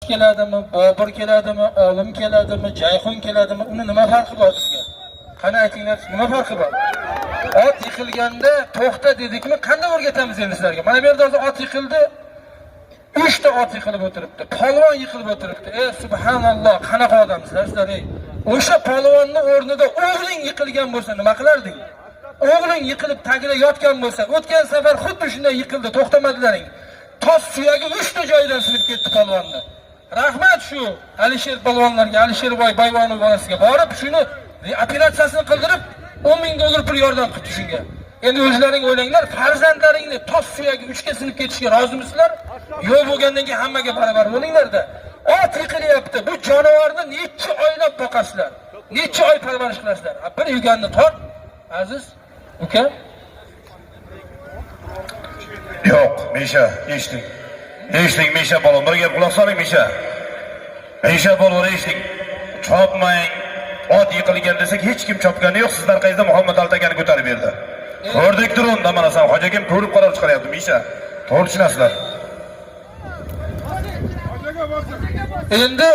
keladimi, Bobur keladimi, Olim keladimi, Jayxun keladimi, uni nima farqi bor bizga? Qani aytinglar, nima farqi bor? Ot yiqilganda to'xta dedikmi, qanday o'rgatamiz endi sizlarga? Mana bu yerda hozir ot yiqildi. 3 ta ot yiqilib o'tiribdi. Polvon yiqilib o'tiribdi. Subhanalloh, qanaqa odamsizlar sizlar? O'sha polvonning o'rnida o'g'ling yiqilgan bo'lsa nima qilarding? O'g'ling yiqilib tagida yotgan bo'lsa, o'tgan safar xuddi shunday yiqildi, to'xtamadilaring. Tos suyagi 3 ta joydan sinib ketdi polvonni. Rahmat shu Alisher polvonlarga, Alisherboy Bayvonov bolasiga borib shuni operatsiyasini qildirib 10 ming dollar pul yordam qildi shunga. Endi o'zlaring o'ylanglar, farzandlaringni tos suyagi 3 ga sinib ketishiga rozimisizlar? Yo'q bo'lgandan keyin hammaga barabar bo'linglar-da. Ot yiqilyapti. Bu jonivorni necha oylab boqasizlar? Necha oy parvarish qilasizlar? Bir yuganni tort, aziz uka. Yo'q, Misha, eshitding. Eshitding Misha bolam, bir gap quloq soling Misha. Misha bolam, eshitding. Chopmang. Ot yiqilgan desak hech kim chopgani yo'q. Sizlar qayerda Muhammad Altakani ko'tarib berdi. Ko'rdik turunda mana sen hoji kim ko'rib qaror chiqaryapti Misha. To'g'ri tushunasizlar. Endi